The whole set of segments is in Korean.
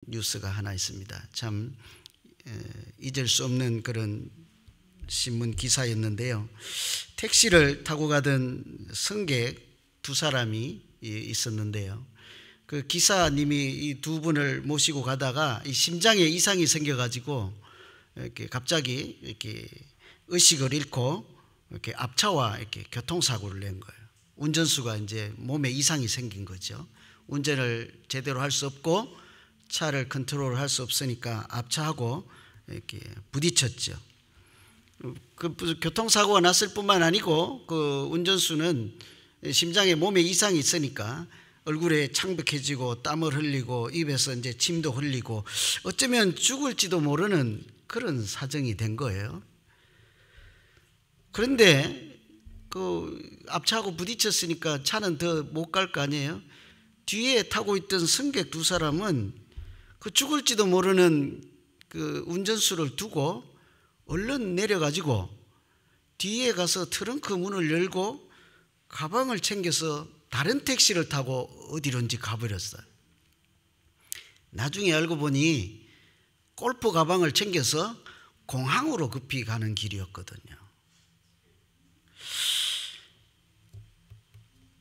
뉴스가 하나 있습니다. 참 잊을 수 없는 그런 신문 기사였는데요. 택시를 타고 가던 승객 두 사람이 있었는데요. 그 기사님이 이 두 분을 모시고 가다가 이 심장에 이상이 생겨가지고 이렇게 갑자기 이렇게 의식을 잃고 이렇게 앞차와 이렇게 교통사고를 낸 거예요. 운전수가 이제 몸에 이상이 생긴 거죠. 운전을 제대로 할 수 없고 차를 컨트롤 할 수 없으니까 앞차하고 이렇게 부딪혔죠. 그 교통사고가 났을 뿐만 아니고 그 운전수는 심장에 몸에 이상이 있으니까 얼굴에 창백해지고 땀을 흘리고 입에서 이제 침도 흘리고 어쩌면 죽을지도 모르는 그런 사정이 된 거예요. 그런데 그 앞차하고 부딪혔으니까 차는 더 못 갈 거 아니에요. 뒤에 타고 있던 승객 두 사람은 그 죽을지도 모르는 그 운전수를 두고 얼른 내려가지고 뒤에 가서 트렁크 문을 열고 가방을 챙겨서 다른 택시를 타고 어디론지 가버렸어요. 나중에 알고 보니 골프 가방을 챙겨서 공항으로 급히 가는 길이었거든요.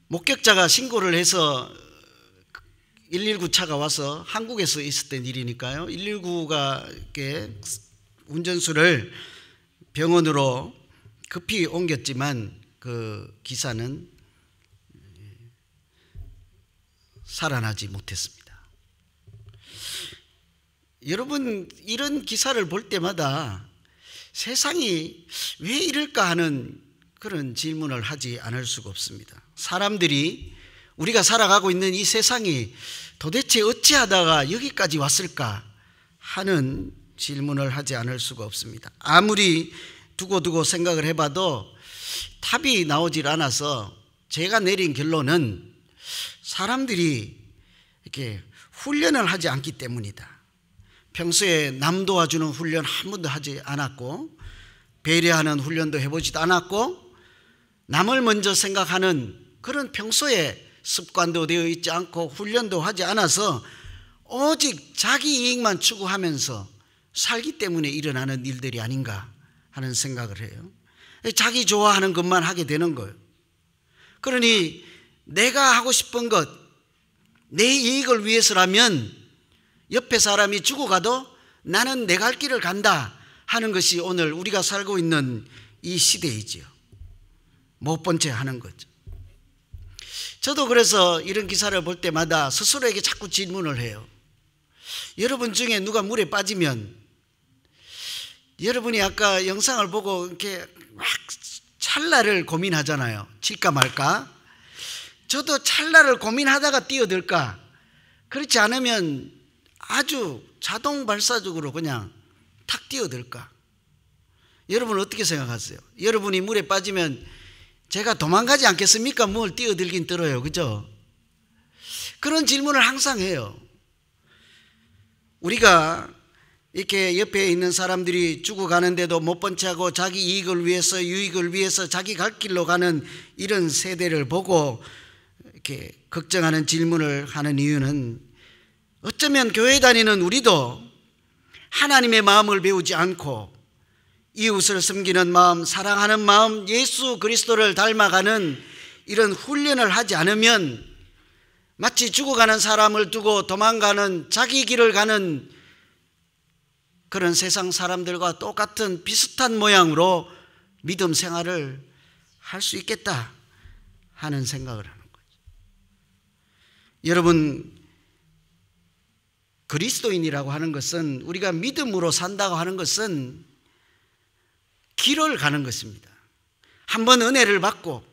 목격자가 신고를 해서 119 차가 와서 한국에서 있었던 일이니까요. 119가 이렇게 운전수를 병원으로 급히 옮겼지만 그 기사는 살아나지 못했습니다. 여러분, 이런 기사를 볼 때마다 세상이 왜 이럴까 하는 그런 질문을 하지 않을 수가 없습니다. 사람들이 우리가 살아가고 있는 이 세상이 도대체 어찌하다가 여기까지 왔을까 하는 질문을 하지 않을 수가 없습니다. 아무리 두고두고 생각을 해봐도 답이 나오질 않아서 제가 내린 결론은 사람들이 이렇게 훈련을 하지 않기 때문이다. 평소에 남 도와주는 훈련 한 번도 하지 않았고 배려하는 훈련도 해보지도 않았고 남을 먼저 생각하는 그런 평소에 습관도 되어 있지 않고 훈련도 하지 않아서 오직 자기 이익만 추구하면서 살기 때문에 일어나는 일들이 아닌가 하는 생각을 해요. 자기 좋아하는 것만 하게 되는 거예요. 그러니 내가 하고 싶은 것, 내 이익을 위해서라면 옆에 사람이 죽어가도 나는 내 갈 길을 간다 하는 것이 오늘 우리가 살고 있는 이 시대이지요. 못 본 채 하는 거죠. 저도 그래서 이런 기사를 볼 때마다 스스로에게 자꾸 질문을 해요. 여러분 중에 누가 물에 빠지면 여러분이 아까 영상을 보고 이렇게 막 찰나를 고민하잖아요. 칠까 말까. 저도 찰나를 고민하다가 뛰어들까. 그렇지 않으면 아주 자동 발사적으로 그냥 탁 뛰어들까. 여러분 어떻게 생각하세요? 여러분이 물에 빠지면 제가 도망가지 않겠습니까? 뭘 뛰어들긴 들어요. 그죠? 그런 질문을 항상 해요. 우리가 이렇게 옆에 있는 사람들이 죽어가는데도 못 본 채 하고 자기 이익을 위해서 유익을 위해서 자기 갈 길로 가는 이런 세대를 보고 이렇게 걱정하는 질문을 하는 이유는 어쩌면 교회 다니는 우리도 하나님의 마음을 배우지 않고 이웃을 섬기는 마음, 사랑하는 마음, 예수 그리스도를 닮아가는 이런 훈련을 하지 않으면 마치 죽어가는 사람을 두고 도망가는 자기 길을 가는 그런 세상 사람들과 똑같은 비슷한 모양으로 믿음 생활을 할 수 있겠다 하는 생각을 하는 거죠. 여러분, 그리스도인이라고 하는 것은, 우리가 믿음으로 산다고 하는 것은 길을 가는 것입니다. 한번 은혜를 받고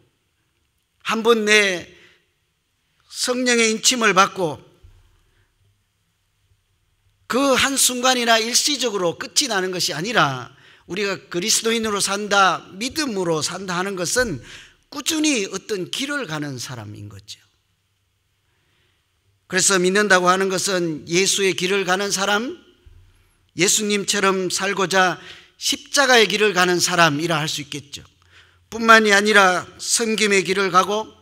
한번 내 성령의 인침을 받고 그 한순간이나 일시적으로 끝이 나는 것이 아니라 우리가 그리스도인으로 산다, 믿음으로 산다 하는 것은 꾸준히 어떤 길을 가는 사람인 거죠. 그래서 믿는다고 하는 것은 예수의 길을 가는 사람, 예수님처럼 살고자 십자가의 길을 가는 사람이라 할 수 있겠죠. 뿐만이 아니라 섬김의 길을 가고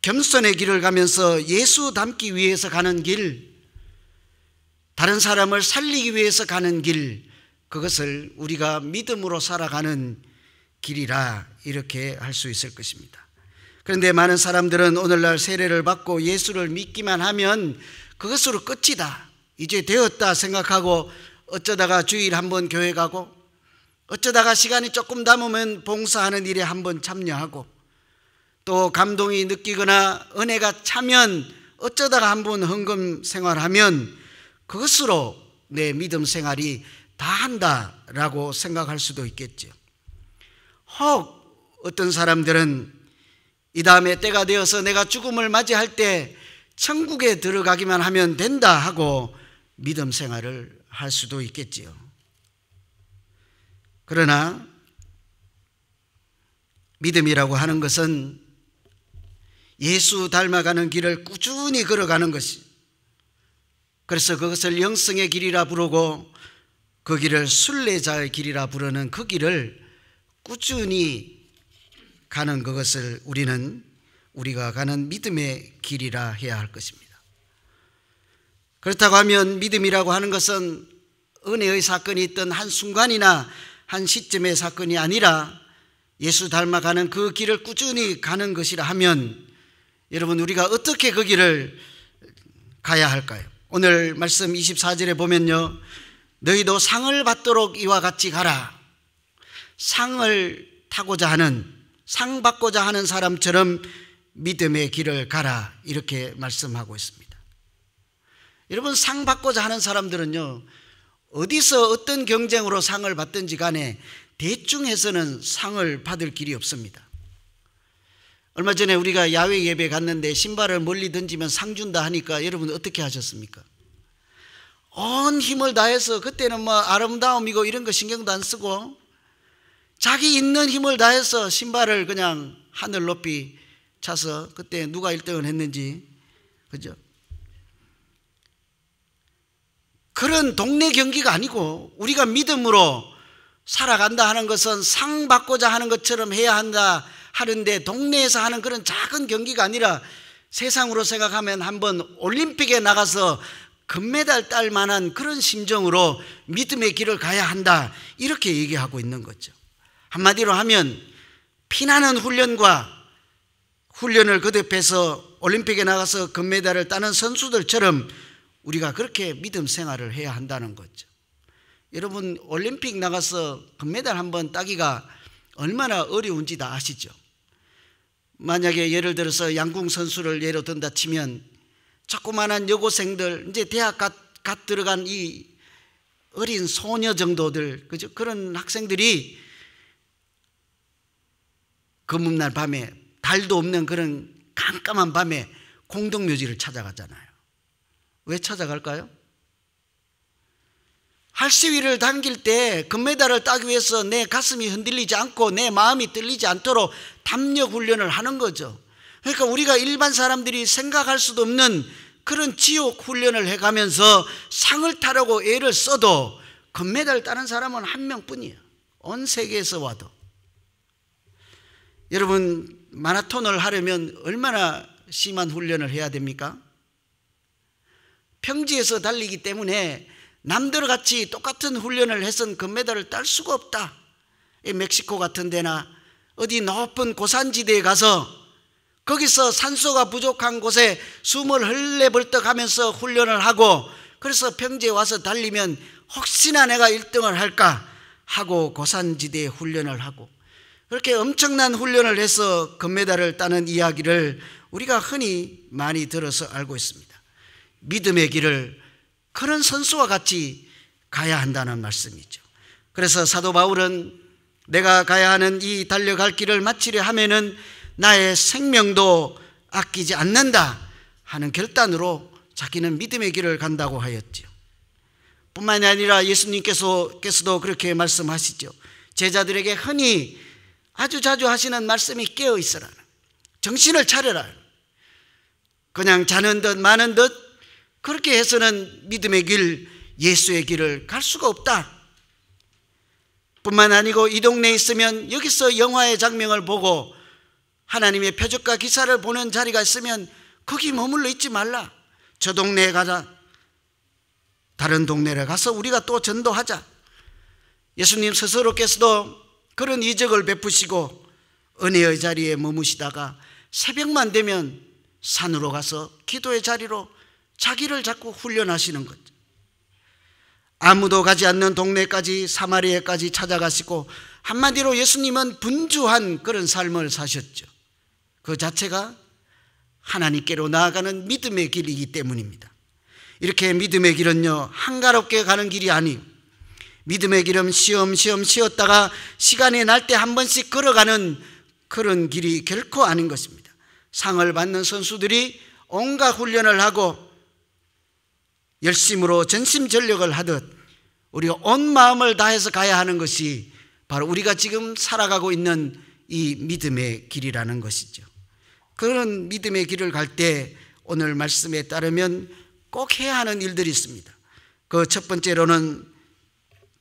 겸손의 길을 가면서 예수 닮기 위해서 가는 길, 다른 사람을 살리기 위해서 가는 길, 그것을 우리가 믿음으로 살아가는 길이라 이렇게 할 수 있을 것입니다. 그런데 많은 사람들은 오늘날 세례를 받고 예수를 믿기만 하면 그것으로 끝이다, 이제 되었다 생각하고 어쩌다가 주일 한번 교회 가고 어쩌다가 시간이 조금 남으면 봉사하는 일에 한번 참여하고 또 감동이 느끼거나 은혜가 차면 어쩌다가 한번 헌금 생활하면 그것으로 내 믿음 생활이 다 한다라고 생각할 수도 있겠죠. 혹 어떤 사람들은 이 다음에 때가 되어서 내가 죽음을 맞이할 때 천국에 들어가기만 하면 된다 하고 믿음 생활을 할 수도 있겠지요. 그러나 믿음이라고 하는 것은 예수 닮아가는 길을 꾸준히 걸어가는 것이, 그래서 그것을 영성의 길이라 부르고 그 길을 순례자의 길이라 부르는 그 길을 꾸준히 가는 그것을 우리가 가는 믿음의 길이라 해야 할 것입니다. 그렇다고 하면 믿음이라고 하는 것은 은혜의 사건이 있던 한순간이나 한 시점의 사건이 아니라 예수 닮아가는 그 길을 꾸준히 가는 것이라 하면 여러분, 우리가 어떻게 그 길을 가야 할까요? 오늘 말씀 24절에 보면요, 너희도 상을 받도록 이와 같이 가라. 상을 타고자 하는, 상 받고자 하는 사람처럼 믿음의 길을 가라, 이렇게 말씀하고 있습니다. 여러분, 상 받고자 하는 사람들은요, 어디서 어떤 경쟁으로 상을 받든지 간에 대충 해서는 상을 받을 길이 없습니다. 얼마 전에 우리가 야외 예배 갔는데 신발을 멀리 던지면 상 준다 하니까 여러분 어떻게 하셨습니까? 온 힘을 다해서, 그때는 뭐 아름다움이고 이런 거 신경도 안 쓰고 자기 있는 힘을 다해서 신발을 그냥 하늘 높이 차서, 그때 누가 1등을 했는지, 그죠? 그런 동네 경기가 아니고 우리가 믿음으로 살아간다 하는 것은 상 받고자 하는 것처럼 해야 한다 하는데, 동네에서 하는 그런 작은 경기가 아니라 세상으로 생각하면 한번 올림픽에 나가서 금메달 딸 만한 그런 심정으로 믿음의 길을 가야 한다, 이렇게 얘기하고 있는 거죠. 한마디로 하면 피나는 훈련을 거듭해서 올림픽에 나가서 금메달을 따는 선수들처럼 우리가 그렇게 믿음 생활을 해야 한다는 거죠. 여러분, 올림픽 나가서 금메달 한번 따기가 얼마나 어려운지 다 아시죠? 만약에 예를 들어서 양궁 선수를 예로 든다 치면 조그만한 여고생들, 이제 대학 갓 들어간 이 어린 소녀 정도들, 그죠? 그런 학생들이 검은날 밤에, 달도 없는 그런 깜깜한 밤에 공동묘지를 찾아가잖아요. 왜 찾아갈까요? 할시위를 당길 때 금메달을 따기 위해서 내 가슴이 흔들리지 않고 내 마음이 떨리지 않도록 담력 훈련을 하는 거죠. 그러니까 우리가 일반 사람들이 생각할 수도 없는 그런 지옥 훈련을 해가면서 상을 타려고 애를 써도 금메달 따는 사람은 한 명뿐이에요. 온 세계에서 와도. 여러분, 마라톤을 하려면 얼마나 심한 훈련을 해야 됩니까? 평지에서 달리기 때문에 남들 같이 똑같은 훈련을 해서는 금메달을 딸 수가 없다. 멕시코 같은 데나 어디 높은 고산지대에 가서 거기서 산소가 부족한 곳에 숨을 헐레벌떡 하면서 훈련을 하고, 그래서 평지에 와서 달리면 혹시나 내가 1등을 할까 하고 고산지대에 훈련을 하고, 그렇게 엄청난 훈련을 해서 금메달을 따는 이야기를 우리가 흔히 많이 들어서 알고 있습니다. 믿음의 길을 그런 선수와 같이 가야 한다는 말씀이죠. 그래서 사도 바울은 내가 가야 하는 이 달려갈 길을 마치려 하면은 나의 생명도 아끼지 않는다 하는 결단으로 자기는 믿음의 길을 간다고 하였죠. 뿐만이 아니라 예수님께서도 그렇게 말씀하시죠. 제자들에게 흔히 아주 자주 하시는 말씀이 깨어 있으라, 정신을 차려라. 그냥 자는 듯 마는 듯 그렇게 해서는 믿음의 길, 예수의 길을 갈 수가 없다. 뿐만 아니고 이 동네에 있으면 여기서 영화의 장면을 보고 하나님의 표적과 기사를 보는 자리가 있으면 거기 머물러 있지 말라. 저 동네에 가자. 다른 동네에 가서 우리가 또 전도하자. 예수님 스스로께서도 그런 이적을 베푸시고 은혜의 자리에 머무시다가 새벽만 되면 산으로 가서 기도의 자리로 자기를 자꾸 훈련하시는 거죠. 아무도 가지 않는 동네까지, 사마리아까지 찾아가시고, 한마디로 예수님은 분주한 그런 삶을 사셨죠. 그 자체가 하나님께로 나아가는 믿음의 길이기 때문입니다. 이렇게 믿음의 길은요, 한가롭게 가는 길이 아니에요. 믿음의 길은 쉬엄쉬엄 쉬었다가 시간이 날 때 한 번씩 걸어가는 그런 길이 결코 아닌 것입니다. 상을 받는 선수들이 온갖 훈련을 하고 열심으로 전심전력을 하듯 우리가 온 마음을 다해서 가야 하는 것이 바로 우리가 지금 살아가고 있는 이 믿음의 길이라는 것이죠. 그런 믿음의 길을 갈 때 오늘 말씀에 따르면 꼭 해야 하는 일들이 있습니다. 그 첫 번째로는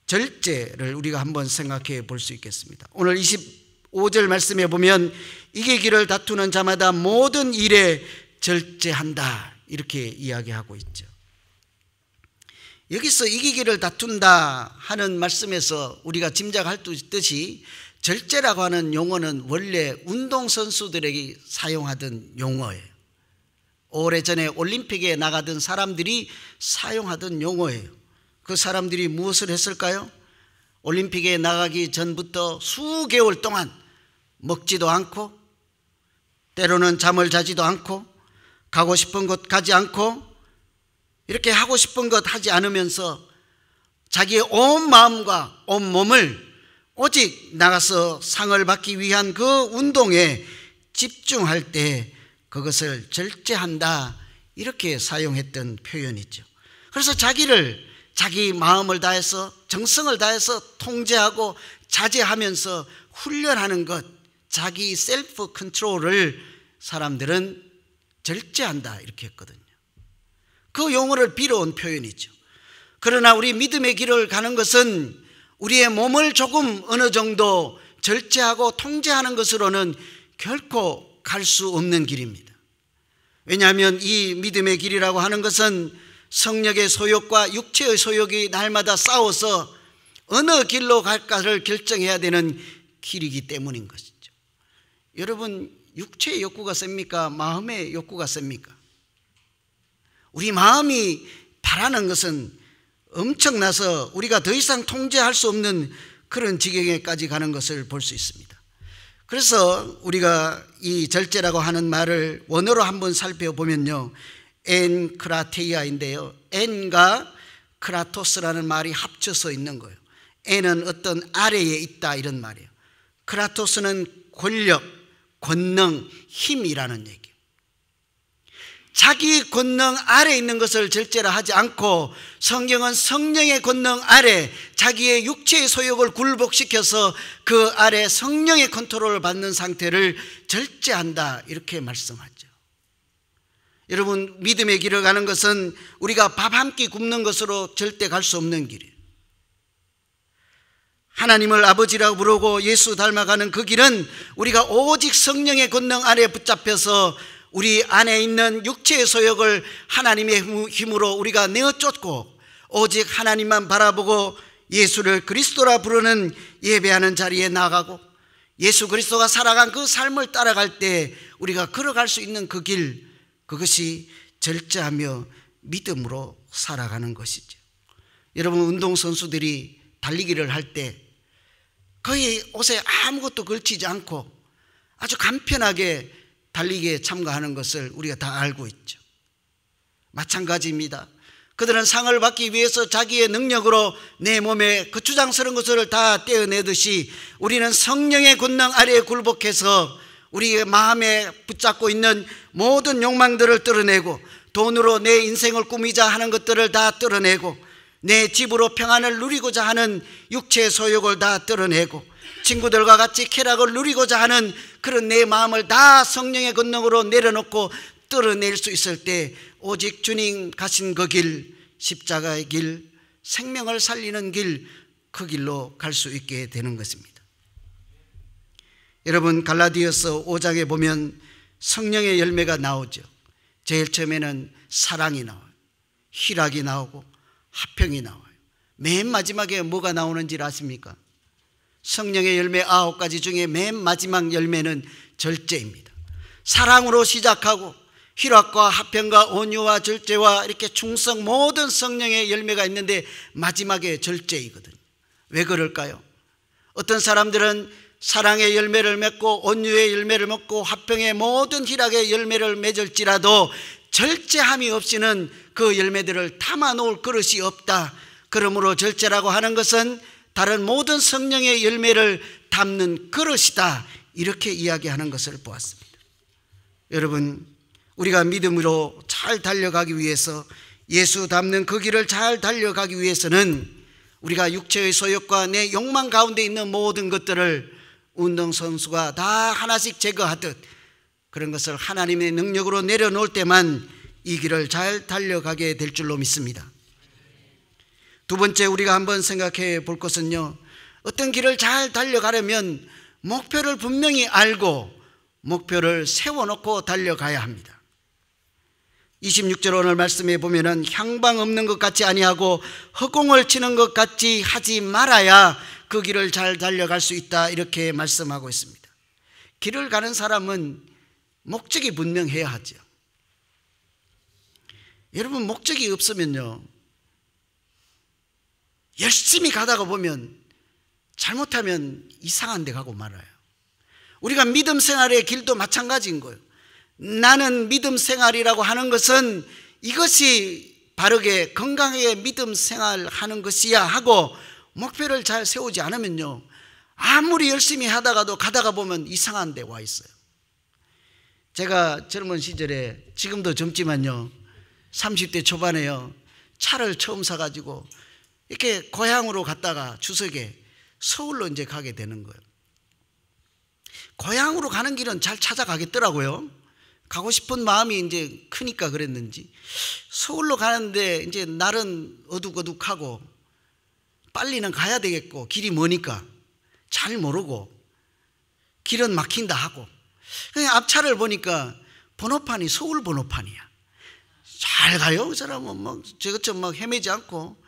절제를 우리가 한번 생각해 볼 수 있겠습니다. 오늘 25절 말씀에 보면 이기기를 다투는 자마다 모든 일에 절제한다, 이렇게 이야기하고 있죠. 여기서 이기기를 다툰다 하는 말씀에서 우리가 짐작할 수 있듯이 절제라고 하는 용어는 원래 운동선수들에게 사용하던 용어예요. 오래전에 올림픽에 나가던 사람들이 사용하던 용어예요. 그 사람들이 무엇을 했을까요? 올림픽에 나가기 전부터 수개월 동안 먹지도 않고, 때로는 잠을 자지도 않고, 가고 싶은 곳 가지 않고, 이렇게 하고 싶은 것 하지 않으면서 자기의 온 마음과 온 몸을 오직 나가서 상을 받기 위한 그 운동에 집중할 때 그것을 절제한다, 이렇게 사용했던 표현이죠. 그래서 자기 마음을 다해서, 정성을 다해서 통제하고 자제하면서 훈련하는 것, 자기 셀프 컨트롤을 사람들은 절제한다, 이렇게 했거든요. 그 용어를 빌어온 표현이죠. 그러나 우리 믿음의 길을 가는 것은 우리의 몸을 조금 어느 정도 절제하고 통제하는 것으로는 결코 갈 수 없는 길입니다. 왜냐하면 이 믿음의 길이라고 하는 것은 성령의 소욕과 육체의 소욕이 날마다 싸워서 어느 길로 갈까를 결정해야 되는 길이기 때문인 것이죠. 여러분, 육체의 욕구가 셉니까? 마음의 욕구가 셉니까? 우리 마음이 바라는 것은 엄청나서 우리가 더 이상 통제할 수 없는 그런 지경에까지 가는 것을 볼 수 있습니다. 그래서 우리가 이 절제라고 하는 말을 원어로 한번 살펴보면요, 엔크라테이아인데요, 엔과 크라토스라는 말이 합쳐서 있는 거예요. 엔은 어떤 아래에 있다, 이런 말이에요. 크라토스는 권력, 권능, 힘이라는 얘기예요. 자기 권능 아래 있는 것을 절제라 하지 않고, 성경은 성령의 권능 아래 자기의 육체의 소욕을 굴복시켜서 그 아래 성령의 컨트롤을 받는 상태를 절제한다, 이렇게 말씀하죠. 여러분, 믿음의 길을 가는 것은 우리가 밥 한 끼 굶는 것으로 절대 갈 수 없는 길이에요. 하나님을 아버지라고 부르고 예수 닮아가는 그 길은 우리가 오직 성령의 권능 아래 붙잡혀서 우리 안에 있는 육체의 소욕을 하나님의 힘으로 우리가 내어쫓고 오직 하나님만 바라보고 예수를 그리스도라 부르는 예배하는 자리에 나가고 예수 그리스도가 살아간 그 삶을 따라갈 때 우리가 걸어갈 수 있는 그 길, 그것이 절제하며 믿음으로 살아가는 것이죠. 여러분, 운동선수들이 달리기를 할 때 거의 옷에 아무것도 걸치지 않고 아주 간편하게 달리기에 참가하는 것을 우리가 다 알고 있죠. 마찬가지입니다. 그들은 상을 받기 위해서 자기의 능력으로 내 몸에 거추장스러운 것을 다 떼어내듯이 우리는 성령의 권능 아래에 굴복해서 우리의 마음에 붙잡고 있는 모든 욕망들을 뚫어내고, 돈으로 내 인생을 꾸미자 하는 것들을 다 뚫어내고, 내 집으로 평안을 누리고자 하는 육체의 소욕을 다 뚫어내고, 친구들과 같이 쾌락을 누리고자 하는 그런 내 마음을 다 성령의 권능으로 내려놓고 뚫어낼 수 있을 때 오직 주님 가신 그 길, 십자가의 길, 생명을 살리는 길, 그 길로 갈 수 있게 되는 것입니다. 여러분, 갈라디아서 5장에 보면 성령의 열매가 나오죠. 제일 처음에는 사랑이 나와요. 희락이 나오고 화평이 나와요. 맨 마지막에 뭐가 나오는지 아십니까? 성령의 열매 9가지 중에 맨 마지막 열매는 절제입니다. 사랑으로 시작하고 희락과 화평과 온유와 절제와 이렇게 충성, 모든 성령의 열매가 있는데 마지막에 절제이거든요. 왜 그럴까요? 어떤 사람들은 사랑의 열매를 맺고 온유의 열매를 맺고 화평의 모든 희락의 열매를 맺을지라도 절제함이 없이는 그 열매들을 담아 놓을 그릇이 없다. 그러므로 절제라고 하는 것은 다른 모든 성령의 열매를 담는 그릇이다. 이렇게 이야기하는 것을 보았습니다. 여러분, 우리가 믿음으로 잘 달려가기 위해서, 예수 닮는 그 길을 잘 달려가기 위해서는 우리가 육체의 소욕과 내 욕망 가운데 있는 모든 것들을 운동선수가 다 하나씩 제거하듯 그런 것을 하나님의 능력으로 내려놓을 때만 이 길을 잘 달려가게 될 줄로 믿습니다. 두 번째, 우리가 한번 생각해 볼 것은요, 어떤 길을 잘 달려가려면 목표를 분명히 알고 목표를 세워놓고 달려가야 합니다. 26절 오늘 말씀에 보면은 향방 없는 것 같이 아니하고 허공을 치는 것 같이 하지 말아야 그 길을 잘 달려갈 수 있다, 이렇게 말씀하고 있습니다. 길을 가는 사람은 목적이 분명해야 하죠. 여러분, 목적이 없으면요, 열심히 가다가 보면 잘못하면 이상한 데 가고 말아요. 우리가 믿음 생활의 길도 마찬가지인 거예요. 나는 믿음 생활이라고 하는 것은 이것이 바르게 건강하게 믿음 생활하는 것이야 하고 목표를 잘 세우지 않으면요, 아무리 열심히 하다가도 가다가 보면 이상한 데 와 있어요. 제가 젊은 시절에, 지금도 젊지만요, 30대 초반에요, 차를 처음 사가지고 이렇게 고향으로 갔다가 추석에 서울로 이제 가게 되는 거예요. 고향으로 가는 길은 잘 찾아가겠더라고요. 가고 싶은 마음이 이제 크니까 그랬는지 서울로 가는데 이제 날은 어둑어둑하고 빨리는 가야 되겠고 길이 머니까 잘 모르고 길은 막힌다 하고 그냥 앞차를 보니까 번호판이 서울 번호판이야. 잘 가요? 그 사람은 막 저것처럼 막 헤매지 않고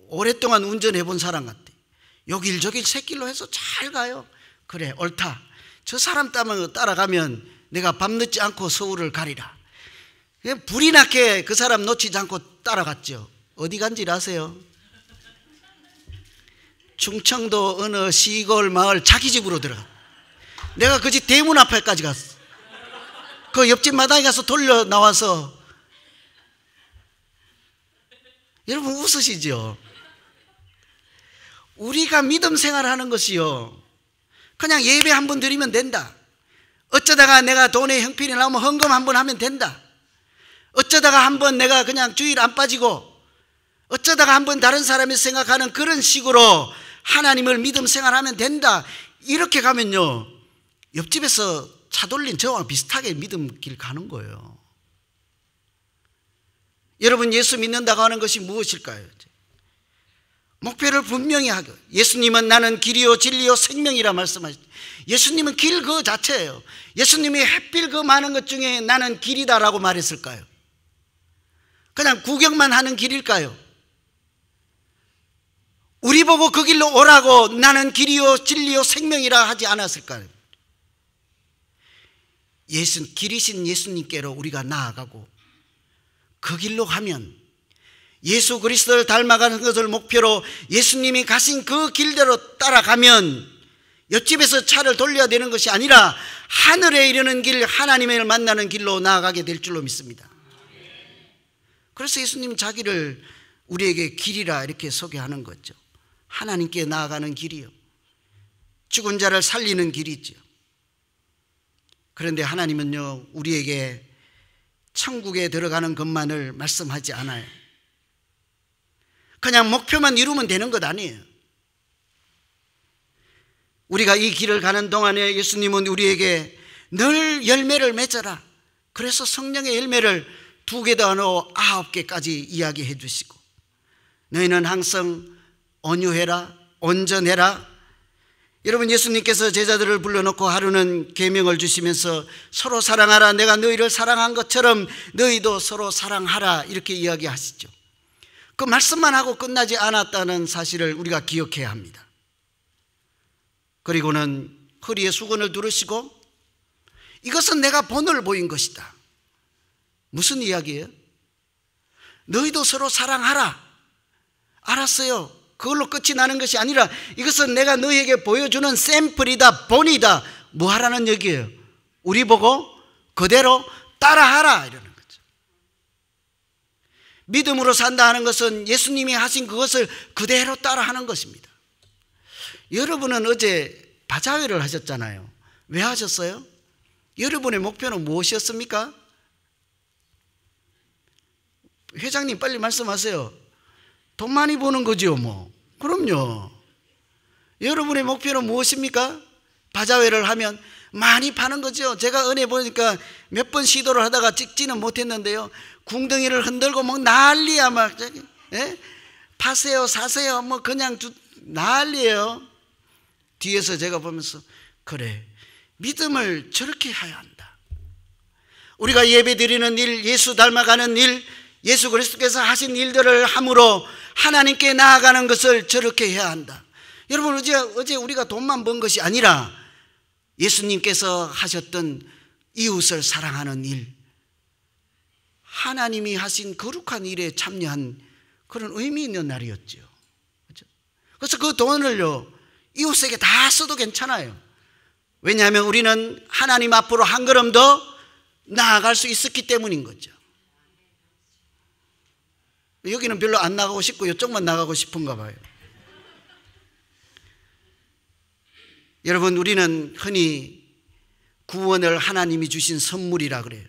오랫동안 운전해 본 사람 같아. 여길 저길 새길로 해서 잘 가요. 그래, 옳다. 저 사람 따라가면 내가 밤늦지 않고 서울을 가리라. 불이 나게 그 사람 놓치지 않고 따라갔죠. 어디 간지 아세요? 충청도 어느 시골 마을 자기 집으로 들어가. 내가 그 집 대문 앞에까지 갔어. 그 옆집 마당에 가서 돌려 나와서. 여러분 웃으시죠? 우리가 믿음 생활하는 것이요, 그냥 예배 한번 드리면 된다. 어쩌다가 내가 돈에 형편이 나오면 헌금 한번 하면 된다. 어쩌다가 한번 내가 그냥 주일 안 빠지고 어쩌다가 한번 다른 사람이 생각하는 그런 식으로 하나님을 믿음 생활하면 된다. 이렇게 가면요, 옆집에서 차 돌린 저와 비슷하게 믿음 길 가는 거예요. 여러분, 예수 믿는다고 하는 것이 무엇일까요? 목표를 분명히 하고, 예수님은 나는 길이요 진리요 생명이라 말씀하셨죠. 예수님은 길 그 자체예요. 예수님이 햇빛 그 많은 것 중에 나는 길이다라고 말했을까요? 그냥 구경만 하는 길일까요? 우리 보고 그 길로 오라고 나는 길이요 진리요 생명이라 하지 않았을까요? 길이신 예수님께로 우리가 나아가고 그 길로 가면 예수 그리스도를 닮아가는 것을 목표로 예수님이 가신 그 길대로 따라가면 옆집에서 차를 돌려야 되는 것이 아니라 하늘에 이르는 길, 하나님을 만나는 길로 나아가게 될 줄로 믿습니다. 그래서 예수님은 자기를 우리에게 길이라 이렇게 소개하는 거죠. 하나님께 나아가는 길이요, 죽은 자를 살리는 길이죠. 그런데 하나님은요, 우리에게 천국에 들어가는 것만을 말씀하지 않아요. 그냥 목표만 이루면 되는 것 아니에요. 우리가 이 길을 가는 동안에 예수님은 우리에게 늘 열매를 맺어라. 그래서 성령의 열매를 2개 더하고 9개까지 이야기해 주시고, 너희는 항상 온유해라, 온전해라. 여러분, 예수님께서 제자들을 불러놓고 하루는 계명을 주시면서 서로 사랑하라, 내가 너희를 사랑한 것처럼 너희도 서로 사랑하라, 이렇게 이야기하시죠. 그 말씀만 하고 끝나지 않았다는 사실을 우리가 기억해야 합니다. 그리고는 허리에 수건을 두르시고 이것은 내가 본을 보인 것이다. 무슨 이야기예요? 너희도 서로 사랑하라. 알았어요. 그걸로 끝이 나는 것이 아니라 이것은 내가 너희에게 보여주는 샘플이다, 본이다. 뭐 하라는 얘기예요? 우리 보고 그대로 따라하라 이러는 거죠. 믿음으로 산다 하는 것은 예수님이 하신 그것을 그대로 따라하는 것입니다. 여러분은 어제 바자회를 하셨잖아요. 왜 하셨어요? 여러분의 목표는 무엇이었습니까? 회장님 빨리 말씀하세요. 돈 많이 버는 거죠 뭐. 그럼요. 여러분의 목표는 무엇입니까? 바자회를 하면 많이 파는 거죠. 제가 은혜 보니까 몇 번 시도를 하다가 찍지는 못했는데요, 궁덩이를 흔들고 막 난리야. 막 파세요 사세요 뭐 그냥 난리예요. 뒤에서 제가 보면서 그래, 믿음을 저렇게 해야 한다. 우리가 예배드리는 일, 예수 닮아가는 일, 예수 그리스도께서 하신 일들을 함으로 하나님께 나아가는 것을 저렇게 해야 한다. 여러분, 어제 우리가 돈만 번 것이 아니라 예수님께서 하셨던 이웃을 사랑하는 일, 하나님이 하신 거룩한 일에 참여한 그런 의미 있는 날이었죠. 그렇죠? 그래서 그 돈을요 이웃에게 다 써도 괜찮아요. 왜냐하면 우리는 하나님 앞으로 한 걸음 더 나아갈 수 있었기 때문인 거죠. 여기는 별로 안 나가고 싶고 이쪽만 나가고 싶은가 봐요. 여러분, 우리는 흔히 구원을 하나님이 주신 선물이라 그래요.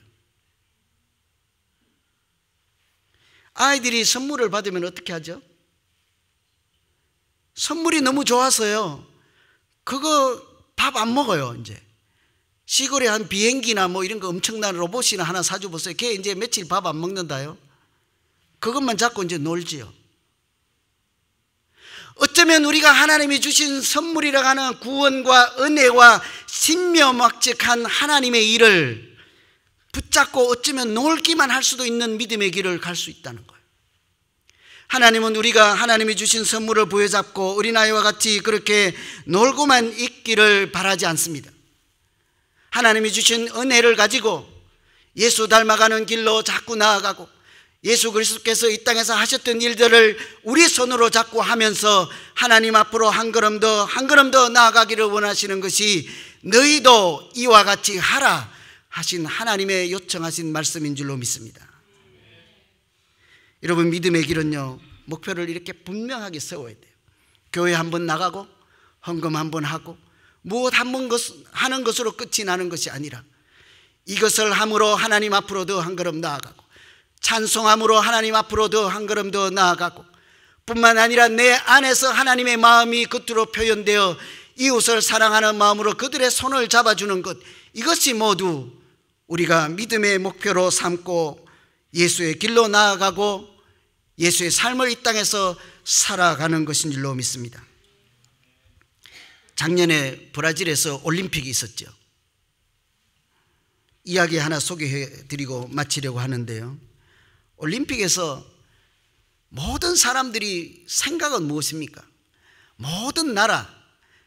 아이들이 선물을 받으면 어떻게 하죠? 선물이 너무 좋아서요, 그거 밥 안 먹어요. 이제 시골에 한 비행기나 뭐 이런 거 엄청난 로봇이나 하나 사줘 보세요. 걔 이제 며칠 밥 안 먹는다요. 그것만 잡고 이제 놀지요. 어쩌면 우리가 하나님이 주신 선물이라고 하는 구원과 은혜와 신묘막측한 하나님의 일을 붙잡고 어쩌면 놀기만 할 수도 있는 믿음의 길을 갈 수 있다는 거예요. 하나님은 우리가 하나님이 주신 선물을 부여잡고 어린아이와 같이 그렇게 놀고만 있기를 바라지 않습니다. 하나님이 주신 은혜를 가지고 예수 닮아가는 길로 자꾸 나아가고 예수 그리스도께서 이 땅에서 하셨던 일들을 우리 손으로 잡고 하면서 하나님 앞으로 한 걸음 더 나아가기를 원하시는 것이 너희도 이와 같이 하라 하신 하나님의 요청하신 말씀인 줄로 믿습니다. 여러분, 믿음의 길은요, 목표를 이렇게 분명하게 세워야 돼요. 교회 한번 나가고 헌금 한번 하고 무엇 한번 하는 것으로 끝이 나는 것이 아니라 이것을 함으로 하나님 앞으로 더 한 걸음 나아가고 찬송함으로 하나님 앞으로 더 한 걸음 더 나아가고 뿐만 아니라 내 안에서 하나님의 마음이 겉으로 표현되어 이웃을 사랑하는 마음으로 그들의 손을 잡아주는 것, 이것이 모두 우리가 믿음의 목표로 삼고 예수의 길로 나아가고 예수의 삶을 이 땅에서 살아가는 것인 줄로 믿습니다. 작년에 브라질에서 올림픽이 있었죠. 이야기 하나 소개해드리고 마치려고 하는데요, 올림픽에서 모든 사람들이 생각은 무엇입니까? 모든 나라,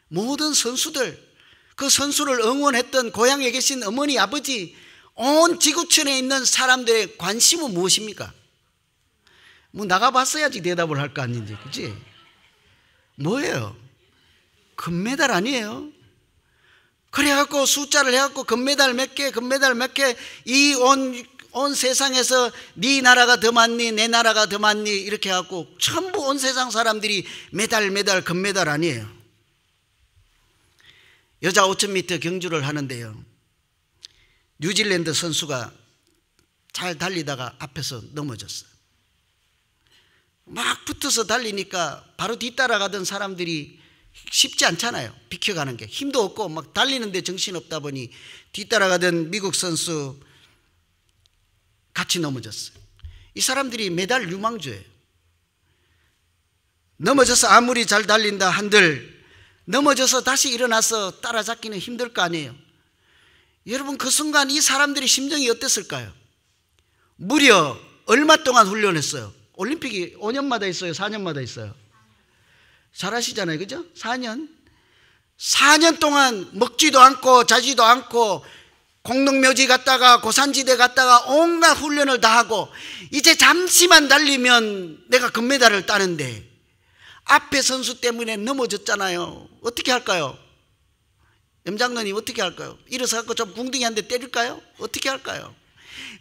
모든 선수들, 그 선수를 응원했던 고향에 계신 어머니, 아버지, 온 지구촌에 있는 사람들의 관심은 무엇입니까? 뭐 나가봤어야지 대답을 할 거 아닌지, 그치? 뭐예요? 금메달 아니에요? 그래갖고 숫자를 해갖고 금메달 몇 개, 금메달 몇 개, 이 온 세상에서 네 나라가 더 많니, 내 나라가 더 많니, 이렇게 해갖고 전부 온 세상 사람들이 메달, 금메달 아니에요. 여자 5000m 경주를 하는데요, 뉴질랜드 선수가 잘 달리다가 앞에서 넘어졌어요. 막 붙어서 달리니까 바로 뒤따라가던 사람들이 쉽지 않잖아요. 비켜가는 게 힘도 없고 막 달리는데 정신없다 보니 뒤따라가던 미국 선수 같이 넘어졌어요. 이 사람들이 메달 유망주예요. 넘어져서 아무리 잘 달린다 한들 넘어져서 다시 일어나서 따라잡기는 힘들 거 아니에요. 여러분, 그 순간 이 사람들의 심정이 어땠을까요? 무려 얼마 동안 훈련했어요? 올림픽이 5년마다 있어요? 4년마다 있어요? 잘 아시잖아요. 그죠? 4년 동안 먹지도 않고 자지도 않고 공동묘지 갔다가 고산지대 갔다가 온갖 훈련을 다 하고 이제 잠시만 달리면 내가 금메달을 따는데 앞에 선수 때문에 넘어졌잖아요. 어떻게 할까요? 염장로님 어떻게 할까요? 일어서서 좀 궁둥이 한 대 때릴까요? 어떻게 할까요?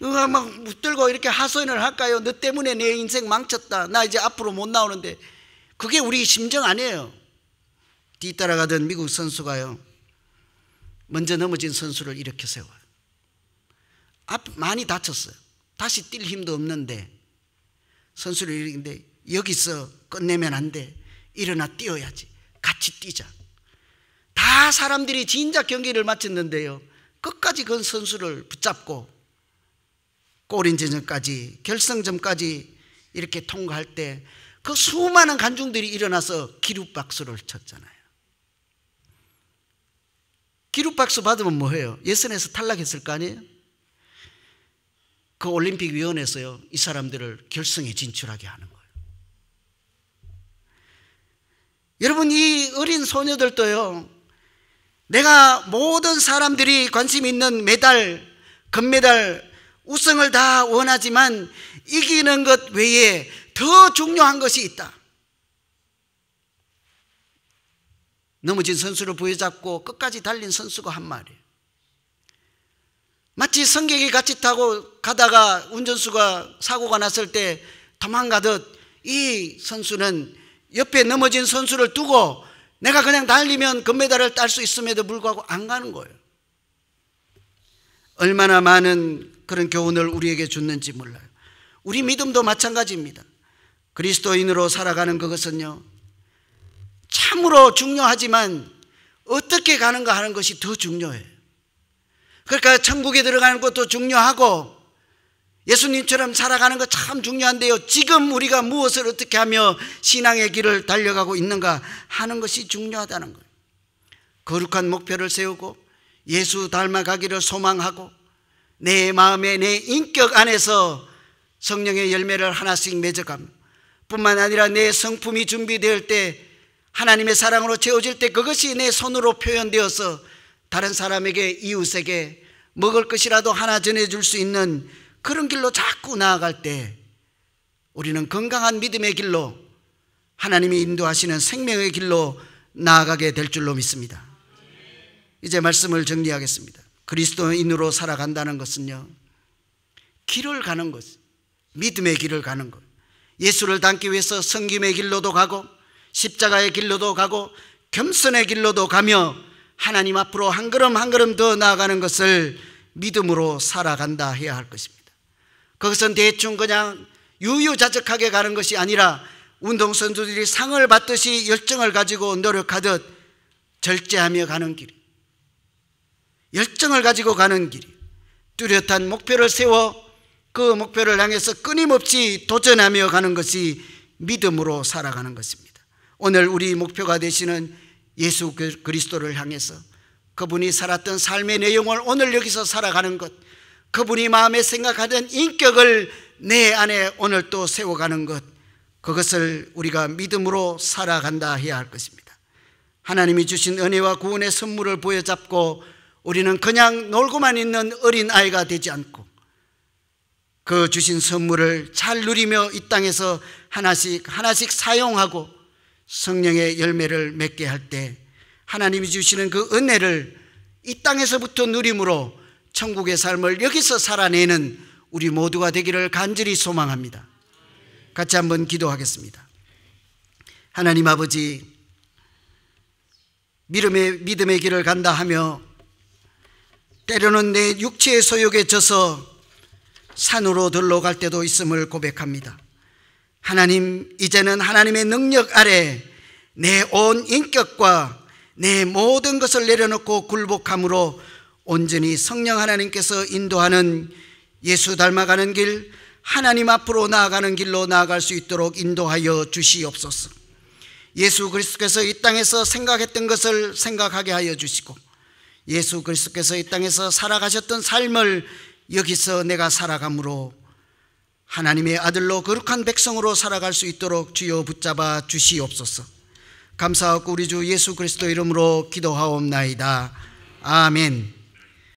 막 붙들고 이렇게 하소연을 할까요? 너 때문에 내 인생 망쳤다. 나 이제 앞으로 못 나오는데. 그게 우리 심정 아니에요. 뒤따라가던 미국 선수가요, 먼저 넘어진 선수를 이렇게 세워요. 많이 다쳤어요. 다시 뛸 힘도 없는데 선수를 이렇게, 여기서 끝내면 안 돼. 일어나 뛰어야지. 같이 뛰자. 다 사람들이 진작 경기를 마쳤는데요, 끝까지 그 선수를 붙잡고 골인전까지, 결승점까지 이렇게 통과할 때 그 수많은 관중들이 일어나서 기립박수를 쳤잖아요. 기립박수 받으면 뭐해요? 예선에서 탈락했을 거 아니에요? 그 올림픽위원회에서요, 이 사람들을 결승에 진출하게 하는 거예요. 여러분, 이 어린 소녀들도요, 내가 모든 사람들이 관심 있는 메달, 금메달, 우승을 다 원하지만 이기는 것 외에 더 중요한 것이 있다. 넘어진 선수를 부여잡고 끝까지 달린 선수가 한 말이에요. 마치 승객이 같이 타고 가다가 운전수가 사고가 났을 때 도망가듯 이 선수는 옆에 넘어진 선수를 두고 내가 그냥 달리면 금메달을 딸 수 있음에도 불구하고 안 가는 거예요. 얼마나 많은 그런 교훈을 우리에게 줬는지 몰라요. 우리 믿음도 마찬가지입니다. 그리스도인으로 살아가는 그것은요, 참으로 중요하지만 어떻게 가는가 하는 것이 더 중요해요. 그러니까 천국에 들어가는 것도 중요하고 예수님처럼 살아가는 것 참 중요한데요, 지금 우리가 무엇을 어떻게 하며 신앙의 길을 달려가고 있는가 하는 것이 중요하다는 거예요. 거룩한 목표를 세우고 예수 닮아가기를 소망하고 내 마음에, 내 인격 안에서 성령의 열매를 하나씩 맺어가며, 뿐만 아니라 내 성품이 준비될 때, 하나님의 사랑으로 채워질 때 그것이 내 손으로 표현되어서 다른 사람에게, 이웃에게 먹을 것이라도 하나 전해줄 수 있는 그런 길로 자꾸 나아갈 때 우리는 건강한 믿음의 길로, 하나님이 인도하시는 생명의 길로 나아가게 될 줄로 믿습니다. 이제 말씀을 정리하겠습니다. 그리스도인으로 살아간다는 것은요, 길을 가는 것, 믿음의 길을 가는 것, 예수를 닮기 위해서 섬김의 길로도 가고 십자가의 길로도 가고 겸손의 길로도 가며 하나님 앞으로 한 걸음 한 걸음 더 나아가는 것을 믿음으로 살아간다 해야 할 것입니다. 그것은 대충 그냥 유유자적하게 가는 것이 아니라 운동선수들이 상을 받듯이 열정을 가지고 노력하듯 절제하며 가는 길, 열정을 가지고 가는 길, 뚜렷한 목표를 세워 그 목표를 향해서 끊임없이 도전하며 가는 것이 믿음으로 살아가는 것입니다. 오늘 우리 목표가 되시는 예수 그리스도를 향해서 그분이 살았던 삶의 내용을 오늘 여기서 살아가는 것, 그분이 마음에 생각하던 인격을 내 안에 오늘 또 세워가는 것, 그것을 우리가 믿음으로 살아간다 해야 할 것입니다. 하나님이 주신 은혜와 구원의 선물을 부여잡고 우리는 그냥 놀고만 있는 어린아이가 되지 않고 그 주신 선물을 잘 누리며 이 땅에서 하나씩 하나씩 사용하고 성령의 열매를 맺게 할 때 하나님이 주시는 그 은혜를 이 땅에서부터 누림으로 천국의 삶을 여기서 살아내는 우리 모두가 되기를 간절히 소망합니다. 같이 한번 기도하겠습니다. 하나님 아버지, 믿음의 길을 간다 하며 때로는 내 육체의 소욕에 져서 산으로 들러 갈 때도 있음을 고백합니다. 하나님, 이제는 하나님의 능력 아래 내 온 인격과 내 모든 것을 내려놓고 굴복함으로 온전히 성령 하나님께서 인도하는 예수 닮아가는 길, 하나님 앞으로 나아가는 길로 나아갈 수 있도록 인도하여 주시옵소서. 예수 그리스도께서 이 땅에서 생각했던 것을 생각하게 하여 주시고, 예수 그리스도께서 이 땅에서 살아가셨던 삶을 여기서 내가 살아감으로 하나님의 아들로 거룩한 백성으로 살아갈 수 있도록 주여 붙잡아 주시옵소서. 감사하고 우리 주 예수 그리스도 이름으로 기도하옵나이다. 아멘.